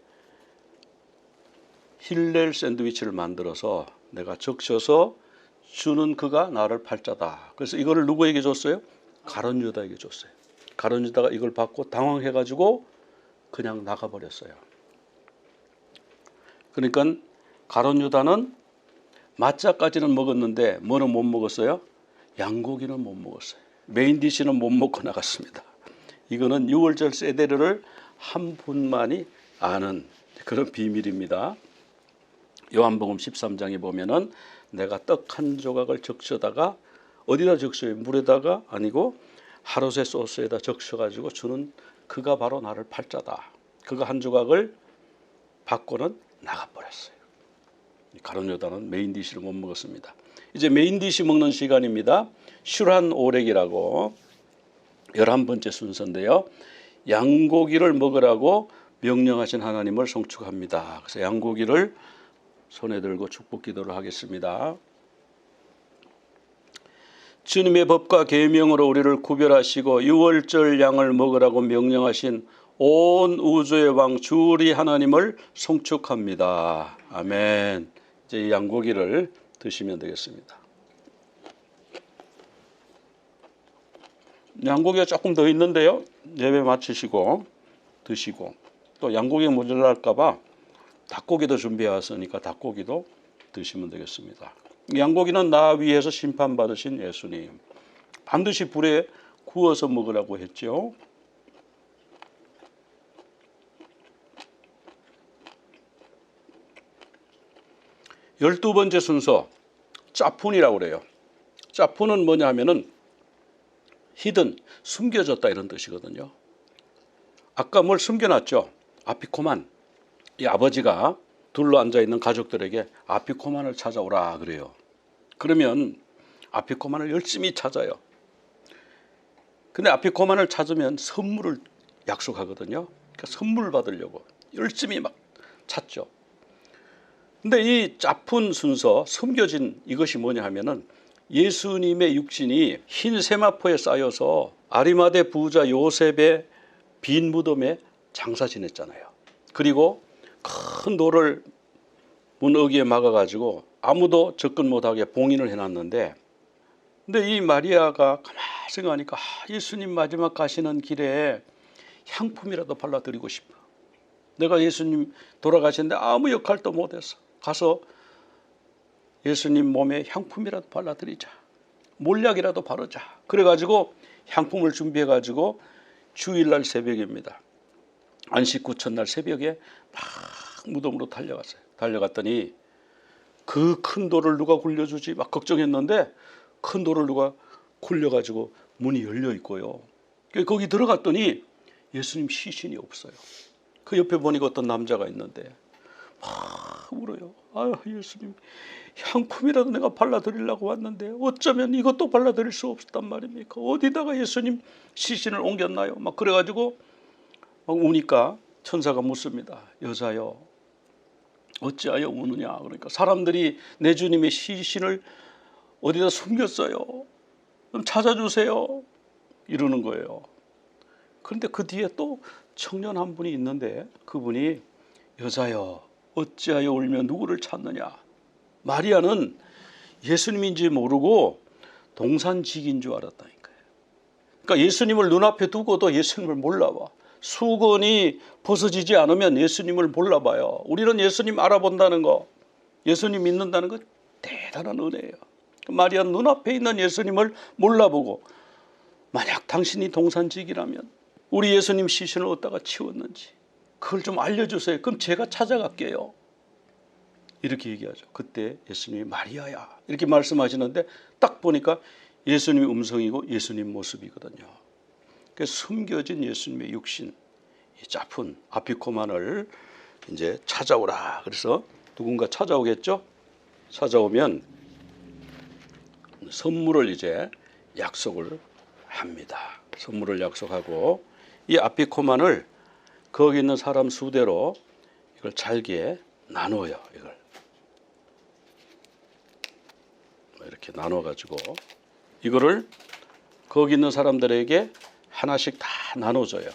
힐렐 샌드위치를 만들어서 내가 적셔서 주는 그가 나를 팔자다. 그래서 이거를 누구에게 줬어요? 가룟 유다에게 줬어요. 가룟 유다가 이걸 받고 당황해가지고 그냥 나가버렸어요. 그러니까 가룟 유다는 맛자까지는 먹었는데 뭐는 못 먹었어요? 양고기는 못 먹었어요. 메인 디시는 못 먹고 나갔습니다. 이거는 6월절 세데르를 한 분만이 아는 그런 비밀입니다. 요한복음 13장에 보면은 내가 떡 한 조각을 적셔다가 어디다 적셔요? 물에다가 아니고 하롯의 소스에다 적셔가지고 주는 그가 바로 나를 팔자다. 그가 한 조각을 받고는 나가버렸어요. 가룟 유다는 메인 디시를 못 먹었습니다. 이제 메인 디시 먹는 시간입니다. 슈란 오렉이라고 11번째 순서인데요. 양고기를 먹으라고 명령하신 하나님을 송축합니다. 그래서 양고기를 손에 들고 축복 기도를 하겠습니다. 주님의 법과 계명으로 우리를 구별하시고 유월절 양을 먹으라고 명령하신 온 우주의 왕 주 우리 하나님을 송축합니다. 아멘. 이제 이 양고기를 드시면 되겠습니다. 양고기가 조금 더 있는데요. 예배 마치시고 드시고 또 양고기 모자랄까 봐 닭고기도 준비해 왔으니까 닭고기도 드시면 되겠습니다. 양고기는 나 위에서 심판받으신 예수님. 반드시 불에 구워서 먹으라고 했죠. 열두 번째 순서 짜푼이라고 그래요. 짜푼은 뭐냐 하면은 히든 숨겨졌다 이런 뜻이거든요. 아까 뭘 숨겨놨죠. 아피코만. 이 아버지가 둘러 앉아있는 가족들에게 아피코만을 찾아오라 그래요. 그러면 아피코만을 열심히 찾아요. 근데 아피코만을 찾으면 선물을 약속하거든요. 그러니까 선물 받으려고 열심히 막 찾죠. 근데 이 짜푼 순서 숨겨진 이것이 뭐냐 하면은 예수님의 육신이 흰 세마포에 쌓여서 아리마대 부자 요셉의 빈 무덤에 장사 지냈잖아요. 그리고 큰 돌을 문어기에 막아가지고 아무도 접근 못하게 봉인을 해놨는데 근데 이 마리아가 가만히 생각하니까 예수님 마지막 가시는 길에 향품이라도 발라드리고 싶어. 내가 예수님 돌아가시는데 아무 역할도 못해서 가서 예수님 몸에 향품이라도 발라드리자. 몰약이라도 바르자. 그래가지고 향품을 준비해가지고 주일날 새벽입니다. 안식 후 첫날 새벽에 막 무덤으로 달려갔어요. 달려갔더니 그 큰 돌을 누가 굴려주지 막 걱정했는데 큰 돌을 누가 굴려가지고 문이 열려 있고요. 거기 들어갔더니 예수님 시신이 없어요. 그 옆에 보니까 어떤 남자가 있는데 막 울어요. 아유 예수님 향품이라도 내가 발라드리려고 왔는데 어쩌면 이것도 발라드릴 수 없었단 말입니까? 어디다가 예수님 시신을 옮겼나요? 막 그래가지고 막 우니까 천사가 묻습니다. 여자여 어찌하여 우느냐. 그러니까 사람들이 내 주님의 시신을 어디다 숨겼어요. 좀 찾아주세요. 이러는 거예요. 그런데 그 뒤에 또 청년 한 분이 있는데 그분이 여자여 어찌하여 울며 누구를 찾느냐. 마리아는 예수님인지 모르고 동산직인 줄 알았다니까요. 그러니까 예수님을 눈앞에 두고도 예수님을 몰라봐. 수건이 벗어지지 않으면 예수님을 몰라봐요. 우리는 예수님 알아본다는 거, 예수님 믿는다는 거 대단한 은혜예요. 마리아는 눈앞에 있는 예수님을 몰라보고 만약 당신이 동산직이라면 우리 예수님 시신을 어디다가 치웠는지 그걸 좀 알려주세요. 그럼 제가 찾아갈게요. 이렇게 얘기하죠. 그때 예수님이 마리아야 이렇게 말씀하시는데 딱 보니까 예수님의 음성이고 예수님 모습이거든요. 그 숨겨진 예수님의 육신, 이 작은 아피코만을 이제 찾아오라. 그래서 누군가 찾아오겠죠. 찾아오면 선물을 이제 약속을 합니다. 선물을 약속하고 이 아피코만을 거기 있는 사람 수대로 이걸 잘게 나눠요. 이걸 이렇게 나눠 가지고 이거를 거기 있는 사람들에게 하나씩 다 나눠줘요.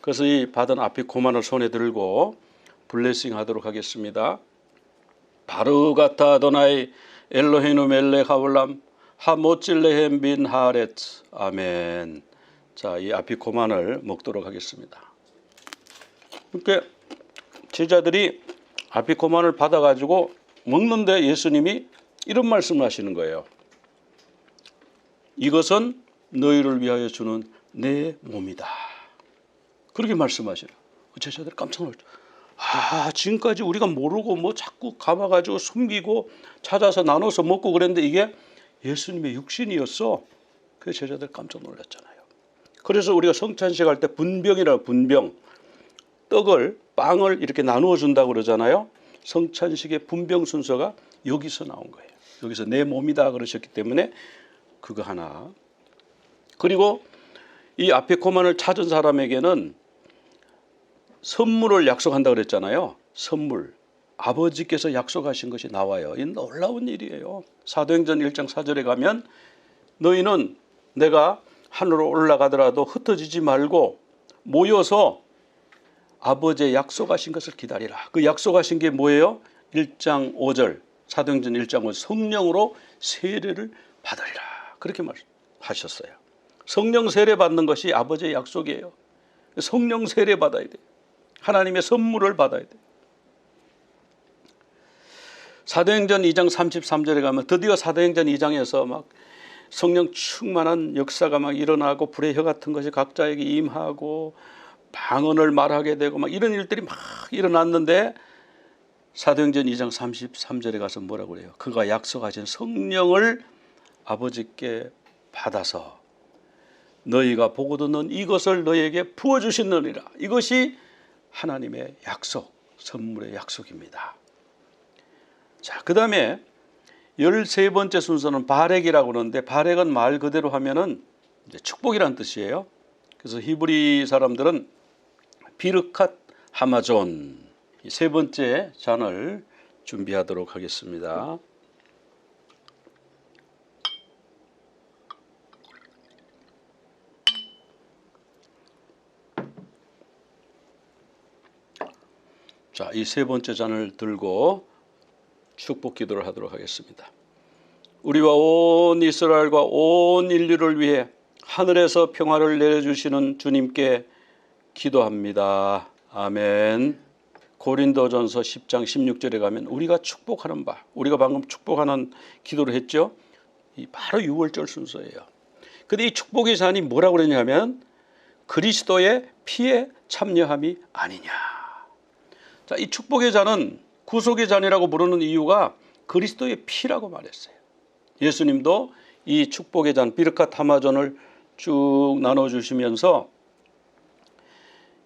그래서 이 받은 아피코만을 손에 들고 블레싱 하도록 하겠습니다. 바르가타 아도나이 엘로헤inu 멜렉 하올람 하모찔레헴 빈 하렛. 아멘. 자, 이 아피코만을 먹도록 하겠습니다. 그러니까 제자들이 아피코만을 받아가지고 먹는데 예수님이 이런 말씀을 하시는 거예요. 이것은 너희를 위하여 주는 내 몸이다. 그렇게 말씀하시라. 제자들이 깜짝 놀랐죠. 지금까지 우리가 모르고 뭐 자꾸 감아가지고 숨기고 찾아서 나눠서 먹고 그랬는데 이게 예수님의 육신이었어. 그 제자들 깜짝 놀랐잖아요. 그래서 우리가 성찬식 할 때 분병이라 분병, 떡을 빵을 이렇게 나누어 준다고 그러잖아요. 성찬식의 분병 순서가 여기서 나온 거예요. 여기서 내 몸이다 그러셨기 때문에 그거 하나. 그리고 이 아피코만을 찾은 사람에게는 선물을 약속한다 그랬잖아요. 선물. 아버지께서 약속하신 것이 나와요. 이 놀라운 일이에요. 사도행전 1장 4절에 가면 너희는 내가 하늘로 올라가더라도 흩어지지 말고 모여서 아버지의 약속하신 것을 기다리라. 그 약속하신 게 뭐예요? 1장 5절 사도행전 1장 5절 성령으로 세례를 받으리라. 그렇게 말하셨어요. 성령 세례 받는 것이 아버지의 약속이에요. 성령 세례 받아야 돼요. 하나님의 선물을 받아야 돼요. 사도행전 2장 33절에 가면 드디어 사도행전 2장에서 막 성령 충만한 역사가 막 일어나고 불의 혀 같은 것이 각자에게 임하고 방언을 말하게 되고 막 이런 일들이 막 일어났는데 사도행전 2장 33절에 가서 뭐라고 그래요? 그가 약속하신 성령을 아버지께 받아서 너희가 보고 듣는 이것을 너희에게 부어주시느니라. 이것이 하나님의 약속, 선물의 약속입니다. 자, 그 다음에 13번째 순서는 바렉이라고 그러는데 바렉은 말 그대로 하면은 이제 축복이라는 뜻이에요. 그래서 히브리 사람들은 비르캇 하마존 이 세 번째 잔을 준비하도록 하겠습니다. 자, 이 세 번째 잔을 들고 축복 기도를 하도록 하겠습니다. 우리와 온 이스라엘과 온 인류를 위해 하늘에서 평화를 내려주시는 주님께 기도합니다. 아멘. 고린도전서 10장 16절에 가면 우리가 축복하는 바, 우리가 방금 축복하는 기도를 했죠. 바로 6월절 순서예요. 근데 이 축복의 잔이 뭐라고 그러냐면 그리스도의 피에 참여함이 아니냐. 자, 이 축복의 잔은 구속의 잔이라고 부르는 이유가 그리스도의 피라고 말했어요. 예수님도 이 축복의 잔 비르캇 하마존을 쭉 나눠주시면서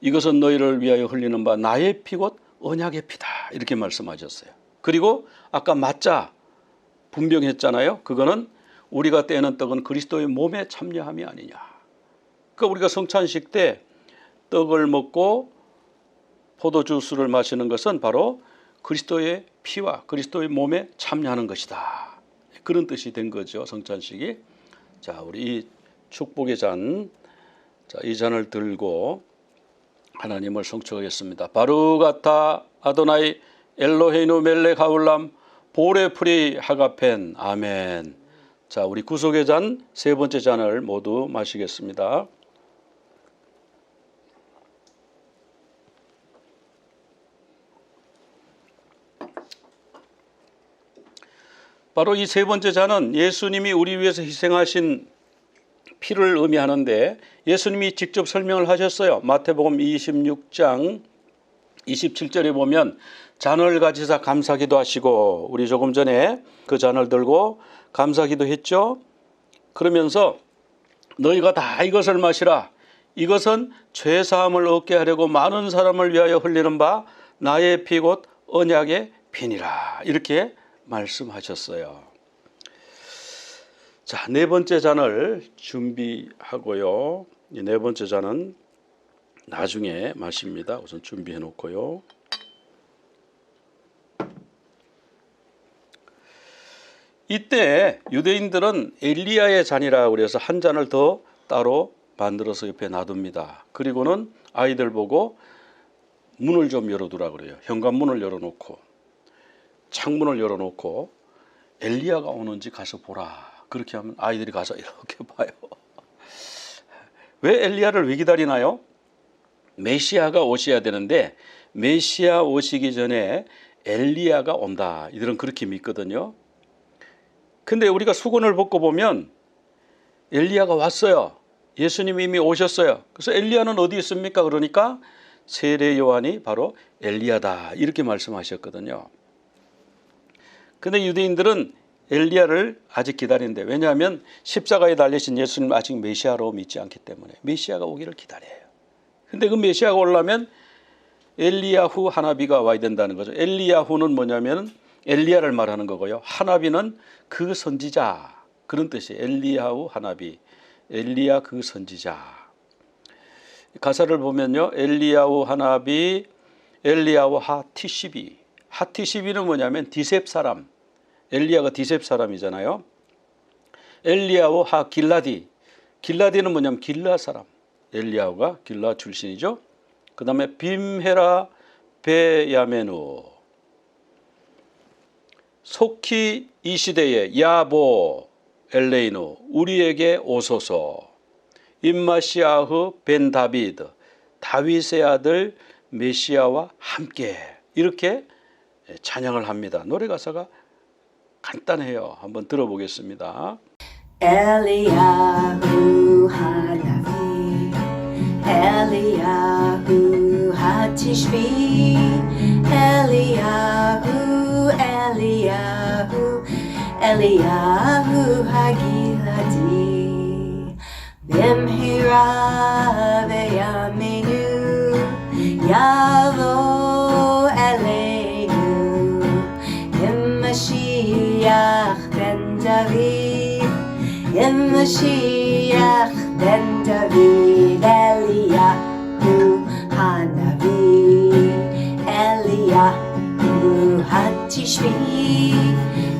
이것은 너희를 위하여 흘리는 바 나의 피 곧 언약의 피다 이렇게 말씀하셨어요. 그리고 아까 맞자 분병했잖아요. 그거는 우리가 떼는 떡은 그리스도의 몸에 참여함이 아니냐. 그러니까 우리가 성찬식 때 떡을 먹고 포도주스를 마시는 것은 바로 그리스도의 피와 그리스도의 몸에 참여하는 것이다. 그런 뜻이 된 거죠. 성찬식이. 자, 우리 이 축복의 잔, 자, 이 잔을 들고 하나님을 성축하겠습니다. 바르가타 아도나이 엘로헤inu 멜렉 하올람 보레프리 하가펜. 아멘. 자, 우리 구속의 잔 세 번째 잔을 모두 마시겠습니다. 바로 이 세 번째 잔은 예수님이 우리 위해서 희생하신 피를 의미하는데 예수님이 직접 설명을 하셨어요. 마태복음 26장 27절에 보면 잔을 가지사 감사기도 하시고, 우리 조금 전에 그 잔을 들고 감사기도 했죠. 그러면서 너희가 다 이것을 마시라. 이것은 죄사함을 얻게 하려고 많은 사람을 위하여 흘리는 바 나의 피 곧 언약의 피니라. 이렇게 말씀하셨어요. 자, 네 번째 잔을 준비하고요. 이 네 번째 잔은 나중에 마십니다. 우선 준비해 놓고요. 이때 유대인들은 엘리야의 잔이라 그래서 한 잔을 더 따로 만들어서 옆에 놔둡니다. 그리고는 아이들 보고 문을 좀 열어두라 그래요. 현관문을 열어놓고 창문을 열어놓고 엘리야가 오는지 가서 보라. 그렇게 하면 아이들이 가서 이렇게 봐요. 왜 엘리야를 왜 기다리나요? 메시아가 오셔야 되는데 메시아 오시기 전에 엘리야가 온다. 이들은 그렇게 믿거든요. 근데 우리가 수건을 벗고 보면 엘리야가 왔어요. 예수님이 이미 오셨어요. 그래서 엘리야는 어디 있습니까? 그러니까 세례 요한이 바로 엘리야다. 이렇게 말씀하셨거든요. 근데 유대인들은 엘리야를 아직 기다리는데, 왜냐하면 십자가에 달리신 예수님 아직 메시아로 믿지 않기 때문에 메시아가 오기를 기다려요. 근데 그 메시아가 오려면 엘리야후 하나비가 와야 된다는 거죠. 엘리야후는 뭐냐면 엘리야를 말하는 거고요. 하나비는 그 선지자, 그런 뜻이에요. 엘리야후 하나비, 엘리야 그 선지자. 가사를 보면요, 엘리야후 하나비, 엘리야후 하티시비. 하티시비는 뭐냐면 디셉 사람. 엘리야가 디셉 사람이잖아요. 엘리야후 하 길라디. 길라디는 뭐냐면 길라 사람. 엘리야후가 길라 출신이죠. 그 다음에 빔헤라 베야메누. 속히 이 시대에 야보 엘레이누 우리에게 오소서. 임마시아흐 벤 다비드 다윗의 아들 메시아와 함께. 이렇게 찬양을 합니다. 노래 가사가 간단해요. 한번 들어보겠습니다. Eliyahu hanavi, Eliyahu hatishvi, Eliyahu, Eliyahu, Eliyahu hagiladi, Bimhira veyaminu, Yavo Eleinu, Mashiach ben David, Mashiach ben David, Eliyahu hanavi, Eliyahu hatishvi,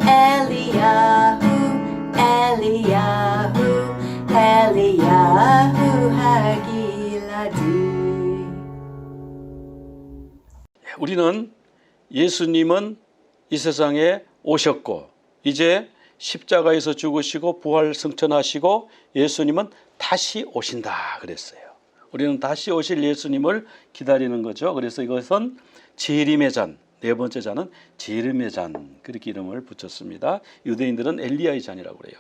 Eliyahu, Eliyahu, Eliyahu hagiladi. 우리는 예수님은 이 세상에 오셨고 이제 십자가에서 죽으시고 부활 승천하시고 예수님은 다시 오신다 그랬어요. 우리는 다시 오실 예수님을 기다리는 거죠. 그래서 이것은 재림의 잔, 네 번째 잔은 재림의 잔, 그렇게 이름을 붙였습니다. 유대인들은 엘리야의 잔이라고 그래요.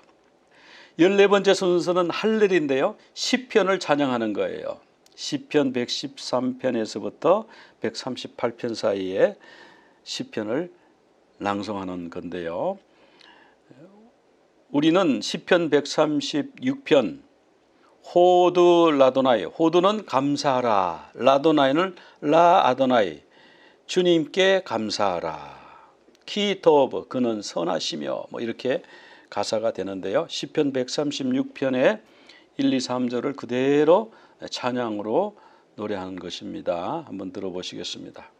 14번째 순서는 할렐인데요. 시편을 찬양하는 거예요. 시편 113편에서부터 138편 사이에 시편을 낭송하는 건데요. 우리는 시편 136편 호두 라도나이, 호두는 감사하라, 라도나이는 라 아도나이, 주님께 감사하라, 키토브 그는 선하시며, 뭐 이렇게 가사가 되는데요. 시편 136편의 1, 2, 3절을 그대로 찬양으로 노래하는 것입니다. 한번 들어보시겠습니다.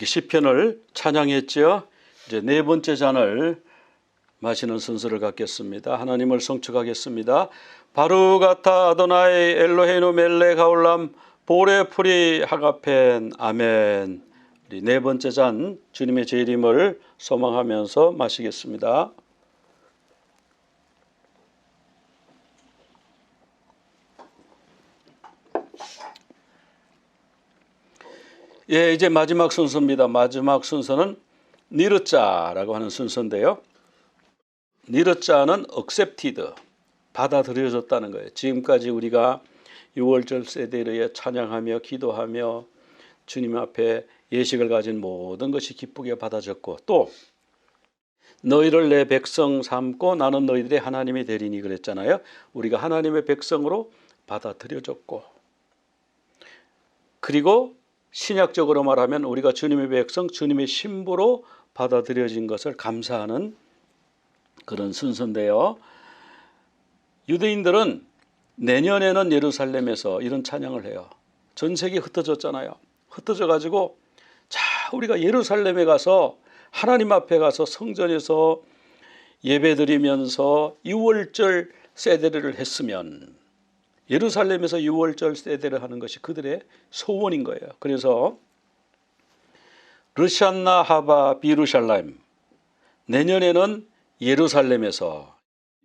이렇게 시편을 찬양했죠. 이제 네 번째 잔을 마시는 순서를 갖겠습니다. 하나님을 성축하겠습니다. 바루가타 아도나이 엘로헤inu 멜레 가올람 보레 프리 하가펜 아멘. 우리 네 번째 잔 주님의 재림을 소망하면서 마시겠습니다. 예, 이제 마지막 순서입니다. 마지막 순서는 니르자라고 하는 순서인데요. 니르자는 accepted, 받아들여졌다는 거예요. 지금까지 우리가 유월절 세대를 찬양하며 기도하며 주님 앞에 예식을 가진 모든 것이 기쁘게 받아졌고, 또 너희를 내 백성 삼고 나는 너희들의 하나님이 되리니 그랬잖아요. 우리가 하나님의 백성으로 받아들여졌고, 그리고 신약적으로 말하면 우리가 주님의 백성, 주님의 신부로 받아들여진 것을 감사하는 그런 순서인데요. 유대인들은 내년에는 예루살렘에서 이런 찬양을 해요. 전 세계에 흩어졌잖아요. 흩어져 가지고 자, 우리가 예루살렘에 가서 하나님 앞에 가서 성전에서 예배드리면서 유월절 세대를 했으면, 예루살렘에서 유월절 세대를 하는 것이 그들의 소원인 거예요. 그래서 르샨나 하바 비루샬라임, 내년에는 예루살렘에서,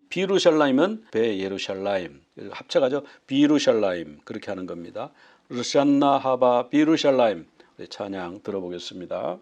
비루샬라임은 배 예루샬라임 합쳐가지고 비루샬라임 그렇게 하는 겁니다. 르샨나 하바 비루샬라임 찬양 들어보겠습니다.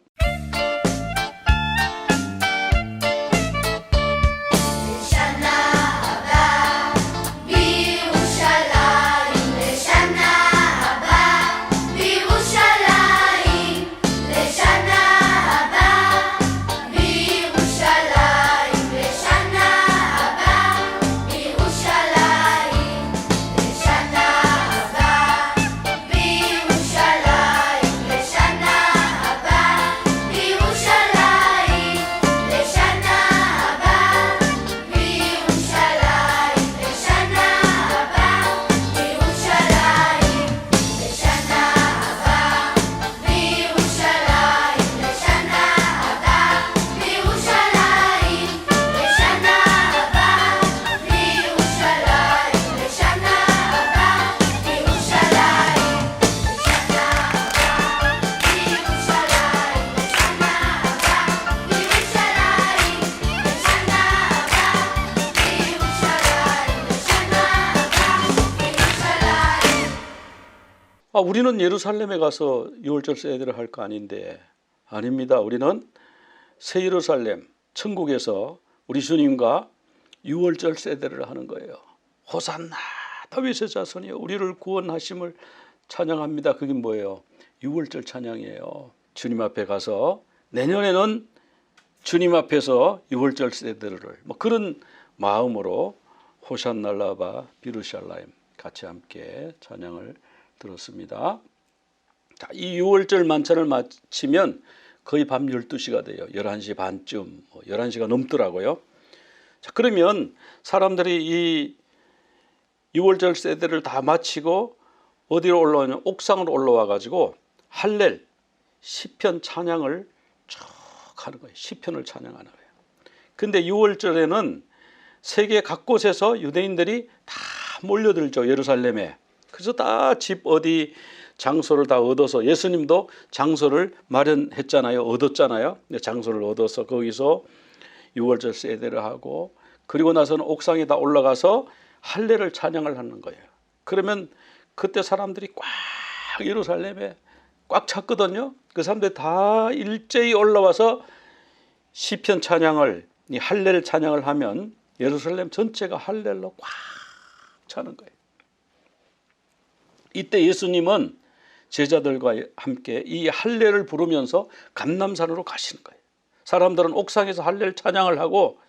우리는 예루살렘에 가서 유월절 세대를 할 거 아닌데, 아닙니다. 우리는 새 예루살렘 천국에서 우리 주님과 유월절 세대를 하는 거예요. 호산나 다윗의 자손이여 우리를 구원하심을 찬양합니다. 그게 뭐예요? 유월절 찬양이에요. 주님 앞에 가서 내년에는 주님 앞에서 유월절 세대를 뭐 그런 마음으로 호산날라바 비루샬라임 같이 함께 찬양을 들었습니다. 자, 이 6월절 만찬을 마치면 거의 밤 12시가 돼요. 11시 반쯤, 11시가 넘더라고요. 자, 그러면 사람들이 이 6월절 세대를 다 마치고 어디로 올라오냐면 옥상으로 올라와 가지고 할렐, 시편 찬양을 쭉 하는 거예요. 시편을 찬양하는 거예요. 근데 6월절에는 세계 각곳에서 유대인들이 다 몰려들죠. 예루살렘에. 그래서 다 집 어디 장소를 다 얻어서, 예수님도 장소를 마련했잖아요. 얻었잖아요. 장소를 얻어서 거기서 유월절 세대를 하고, 그리고 나서는 옥상에 다 올라가서 할례를 찬양을 하는 거예요. 그러면 그때 사람들이 꽉 예루살렘에 꽉 찼거든요. 그 사람들이 다 일제히 올라와서 시편 찬양을, 이 할례를 찬양을 하면 예루살렘 전체가 할렐로 꽉 차는 거예요. 이때 예수님은 제자들과 함께 이 할례를 부르면서 감람산으로 가시는 거예요. 사람들은 옥상에서 할례를 찬양을 하고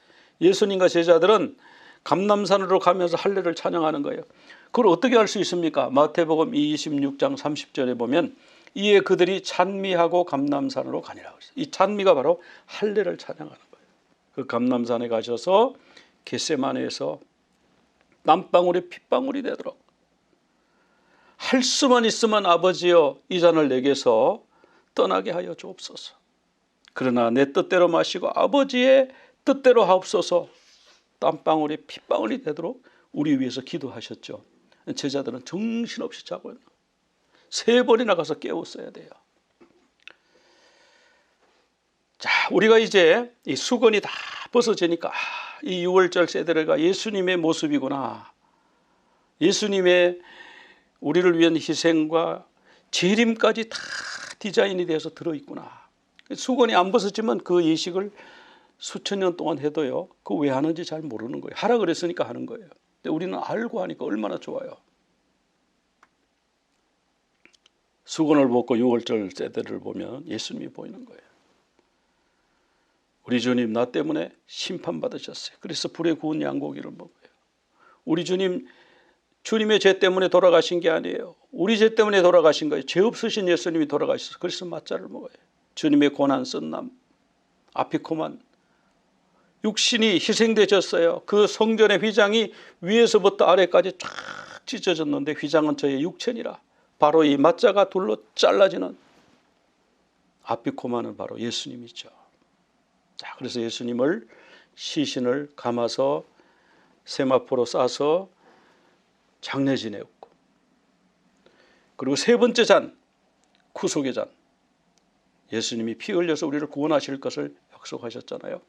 예수님과 제자들은 감람산으로 가면서 할례를 찬양하는 거예요. 그걸 어떻게 알 수 있습니까? 마태복음 26장 30절에 보면 이에 그들이 찬미하고 감람산으로 가니라고 했어요. 이 찬미가 바로 할례를 찬양하는 거예요. 그 감람산에 가셔서 겟세마네에서 땀방울이 핏방울이 되도록 할 수만 있으면 아버지여 이 잔을 내게서 떠나게 하여 주옵소서. 그러나 내 뜻대로 마시고 아버지의 뜻대로 하옵소서. 땀방울이 핏방울이 되도록 우리 위해서 기도하셨죠. 제자들은 정신없이 자고 있는 3번이나 가서 깨웠어야 돼요. 자, 우리가 이제 이 수건이 다 벗어지니까 이 6월절 세대가 예수님의 모습이구나. 예수님의 우리를 위한 희생과 재림까지 다 디자인이 되어서 들어있구나. 수건이 안 벗어지면 그 예식을 수천 년 동안 해도요, 그거 왜 하는지 잘 모르는 거예요. 하라 그랬으니까 하는 거예요. 근데 우리는 알고 하니까 얼마나 좋아요. 수건을 벗고 6월절 세대를 보면 예수님이 보이는 거예요. 우리 주님 나 때문에 심판받으셨어요. 그래서 불에 구운 양고기를 먹어요. 우리 주님, 주님의 죄 때문에 돌아가신 게 아니에요. 우리 죄 때문에 돌아가신 거예요. 죄 없으신 예수님이 돌아가셨어요. 그래서 맞자를 먹어요. 주님의 고난 쓴남, 아피코만, 육신이 희생되셨어요. 그 성전의 휘장이 위에서부터 아래까지 쫙 찢어졌는데 휘장은 저의 육체니라. 바로 이 맞자가 둘로 잘라지는 아피코만은 바로 예수님이죠. 자, 그래서 예수님을 시신을 감아서 세마포로 싸서 장례 지내었고, 그리고 3번째 잔, 구속의 잔, 예수님이 피 흘려서 우리를 구원하실 것을 약속하셨잖아요.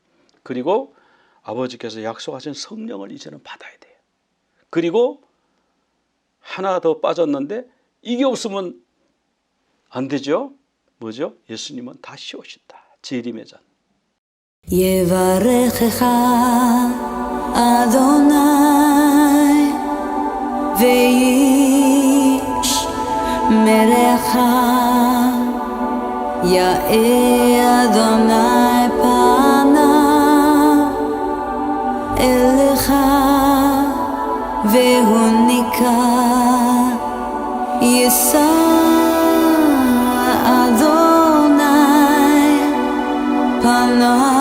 그리고 아버지께서 약속하신 성령을 이제는 받아야 돼요. 그리고 하나 더 빠졌는데 이게 없으면 안 되죠. 뭐죠? 예수님은 다시 오신다. 재림의 잔. יברכך אדוני וישמרך יאה אדוני פניו אליך והוניקה יישא אדוני פניו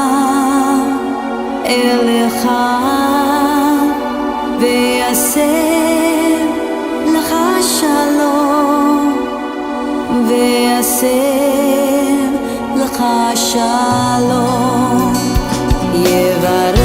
אליך ויעשה לך שלום ויעשה לך שלום יברך